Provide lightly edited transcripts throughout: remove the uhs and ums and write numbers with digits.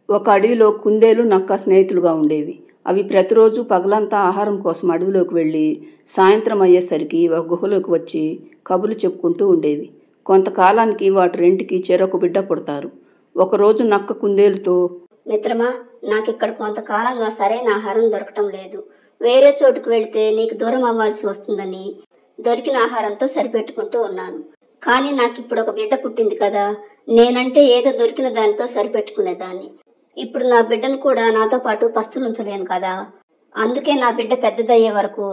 ఒక అడవిలో కుందేలు నక్క స్నేహితులుగా ఉండేవి. అవి ప్రతిరోజు పగలంతా ఆహారం కోసం అడవిలోకి వెళ్ళి సాయంత్రం అయ్యేసరికి ఒక గుహలోకి వచ్చి కబుర్లు చెప్పుకుంటూ ఉండేవి. కొంతకాలానికి వాటి రెంటికి చెరొక బిడ్డ పుడతారు. ఒకరోజు నక్క కుందేలుతో, మిత్రమా, నాకిక్కడ కొంతకాలంగా సరైన ఆహారం దొరకటం లేదు. వేరే చోటుకు వెళితే నీకు దూరం అవ్వాల్సి వస్తుందని దొరికిన ఆహారంతో సరిపెట్టుకుంటూ ఉన్నాను. కానీ నాకు ఇప్పుడు ఒక బిడ్డ పుట్టింది కదా, నేనంటే ఏదో దొరికిన దానితో సరిపెట్టుకునేదాన్ని. ఇప్పుడు నా బిడ్డను కూడా నాతో పాటు పస్తులుంచలేను కదా, అందుకే నా బిడ్డ పెద్దదయ్యే వరకు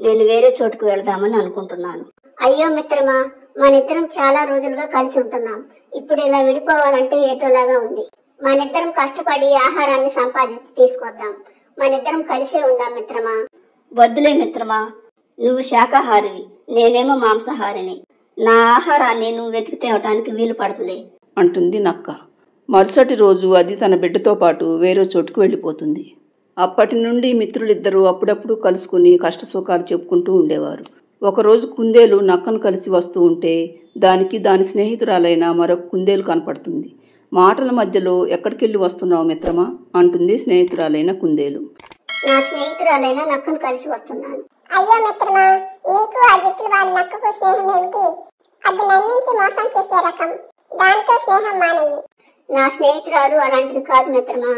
నేను వేరే చోటుకు వెళదామని అనుకుంటున్నాను. అయ్యో మిత్రమా, మనిద్దరం చాలా రోజులుగా కలిసి ఉంటున్నాం. ఇప్పుడు ఇలా విడిపోవాలంటే ఏదోలాగా ఉంది. మనిద్దరం కష్టపడి ఆహారాన్ని సంపాదించి తీసుకొద్దాం. మనిద్దరం కలిసే ఉందాం మిత్రమా. వద్దులే మిత్రమా, నువ్వు శాకాహారివి, నేనేమో మాంసాహారిని. నా ఆహారాన్ని నువ్వు వెతికి తేవటానికి వీలు పడదులే అంటుంది నక్క. మరుసటి రోజు అది తన బిడ్డతో పాటు వేరే చోటుకు వెళ్ళిపోతుంది. అప్పటి నుండి మిత్రులిద్దరూ అప్పుడప్పుడు కలుసుకుని కష్టసుఖాలు చెప్పుకుంటూ ఉండేవారు. ఒకరోజు కుందేలు నక్కను కలిసి వస్తూ ఉంటే దానికి దాని స్నేహితురాలైన మరొక కుందేలు కనపడుతుంది. మాటల మధ్యలో ఎక్కడికెళ్ళి వస్తున్నావు మిత్రమా అంటుంది స్నేహితురాలైన కుందేలు. నా స్నేహితురాలైన నక్కను కలిసి వస్తున్నాను. అయ్యో మిత్రమా, నీకు ఆ జిత్తులు వారి నక్కకు స్నేహం ఏమిటి? అది నమ్మించి మోసం చేసే రకం, దాంతో స్నేహం మానేయి. నా స్నేహితురాలు అలాంటిది కాదు మిత్రమా.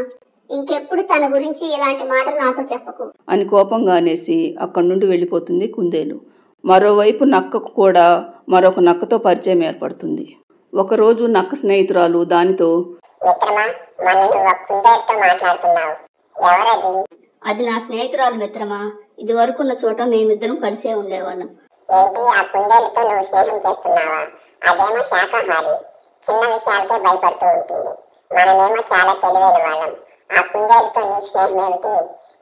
ఇంకెప్పుడు తన గురించి ఇలాంటి మాటలు నాతో చెప్పకు అని కోపంగా అనేసి అక్కడి నుండి వెళ్ళిపోతుంది కుందేలు. మరోవైపు నక్కకు కూడా మరొక నక్కతో పరిచయం ఏర్పడుతుంది. ఒకరోజు నక్క స్నేహితురాలు దానితో, మిత్రమా, మొన్న నువ్వు ఒక కుందేలుతో మాట్లాడుతున్నావు, ఎవరది? అది నా స్నేహితురాలు మిత్రమా. ఇది వరకున్న చోట మేమిద్దరం కలిసే ఉండేవాళ్ళం. ఏంటి, ఆ కుందేలుతో నువ్వు స్నేహం చేస్తున్నావా? అదేమో శాకాహారి, చిన్న విషయాలకే భయపడుతూ ఉంటుంది. మనమేమో చాలా తెలివైన వాళ్ళం. ఆ కుందేలుతో నీకు స్నేహం ఏమిటి?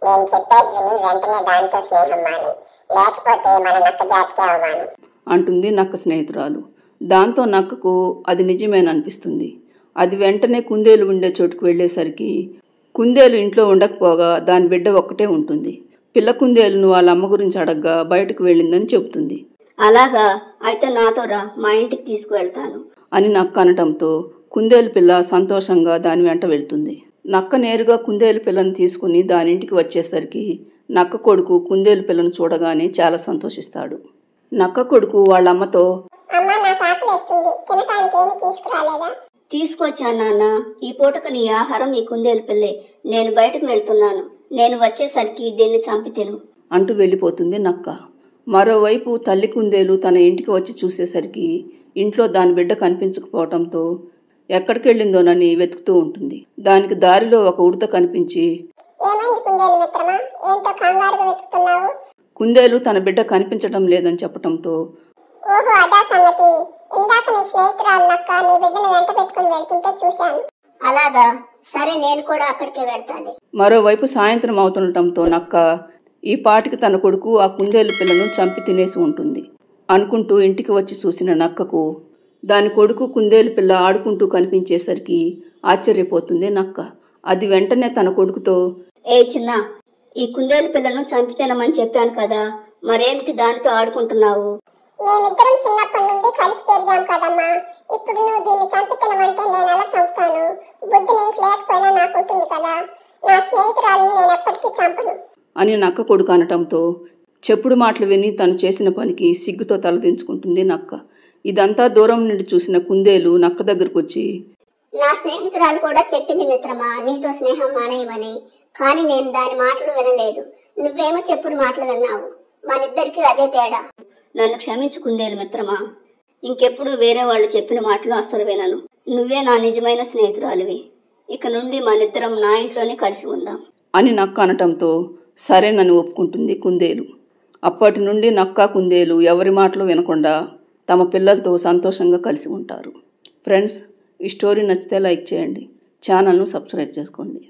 నేను చెప్పేది విని వెంటనే దాంతో స్నేహం మాని, లేకపోతే మన నక్క జాతికే అవమానం అంటుంది నక్క స్నేహితురాలు. దాంతో నక్కకు అది నిజమేననిపిస్తుంది. అది వెంటనే కుందేలు ఉండే చోటుకు వెళ్ళేసరికి కుందేలు ఇంట్లో ఉండకపోగా దాని బిడ్డ ఒక్కటే ఉంటుంది. పిల్ల కుందేలును వాళ్ళ అమ్మ గురించి అడగ్గా బయటకు వెళ్ళిందని చెబుతుంది. అలాగా, అయితే నాతో రా, మా ఇంటికి తీసుకువెళ్తాను అని నక్క అనటంతో కుందేలు పిల్ల సంతోషంగా దాని వెంట వెళ్తుంది. నక్క నేరుగా కుందేలు పిల్లను తీసుకుని దానింటికి వచ్చేసరికి నక్క కొడుకు కుందేలు పిల్లను చూడగానే చాలా సంతోషిస్తాడు. నక్క కొడుకు వాళ్ళమ్మతో, తీసుకొచ్చాను నాన్న, ఈ పూటకు నీ ఆహారం ఈ కుందేలు పిల్లే. నేను బయటకు వెళ్తున్నాను, నేను వచ్చేసరికి దీన్ని చంపి తిను అంటూ వెళ్ళిపోతుంది నక్క. మరోవైపు తల్లి కుందేలు తన ఇంటికి వచ్చి చూసేసరికి ఇంట్లో దాని బిడ్డ కనిపించకపోవటంతో ఎక్కడికి వెళ్ళిందోనని వెతుకుతూ ఉంటుంది. దానికి దారిలో ఒక ఉడత కనిపించి, కుందేలు తన బిడ్డ కనిపించడం లేదని చెప్పటంతో, అలాగా, సరే నేను కూడా అక్కడికే వెళ్తాను. మరోవైపు సాయంత్రం అవుతుండటంతో నక్క ఈ పాటికి తన కొడుకు ఆ కుందేలు పిల్లను చంపి తినేసి ఉంటుంది అనుకుంటూ ఇంటికి వచ్చి చూసిన నక్కకు దాని కొడుకు కుందేలు పిల్ల ఆడుకుంటూ కనిపించేసరికి ఆశ్చర్యపోతుంది నక్క. అది వెంటనే తన కొడుకుతో, ఏ చిన్న, ఈ కుందేలు పిల్లను చంపి తినమని చెప్పాను కదా, మరేమిటి దానితో ఆడుకుంటున్నావు? మేమిద్దరం చిన్నప్పటి నుండి కలిసి పెరిగాం కదమ్మా. ఇప్పుడు నువ్వు దీన్ని చంపి తినమంటే నేను ఎలా చంపుతాను? బుద్ధి నీకు లేకపోయినా నాకుంటుంది కదా. నా స్నేహితురాలను నేను ఎప్పటికీ చంపను అని నక్క కొడుకు అనటంతో చెప్పుడు మాటలు విని తను చేసిన పనికి సిగ్గుతో తలదించుకుంటుంది నక్క. ఇదంతా దూరం నుండి చూసిన కుందేలు నక్క దగ్గరకు వచ్చి, నా స్నేహితురాలు కూడా చెప్పింది మిత్రమా నీతో స్నేహం మానేయమని, కానీ నేను దాని మాటలు వినలేదు. నువ్వేమో చెప్పుడు మాటలు విన్నావు. మనిద్దరికి అదే తేడా. నన్ను క్షమించు కుందేలు మిత్రమా, ఇంకెప్పుడు వేరే వాళ్ళు చెప్పిన మాటలు అస్సలు వినను. నువ్వే నా నిజమైన స్నేహితురాలివి. ఇక నుండి మనిద్దరం నా ఇంట్లోనే కలిసి ఉందాం అని నక్క అనటంతో సరేనని ఒప్పుకుంటుంది కుందేలు. అప్పటి నుండి నక్క కుందేలు ఎవరి మాటలు వినకుండా తమ పిల్లలతో సంతోషంగా కలిసి ఉంటారు. ఫ్రెండ్స్, ఈ స్టోరీ నచ్చితే లైక్ చేయండి, ఛానల్ను సబ్స్క్రైబ్ చేసుకోండి.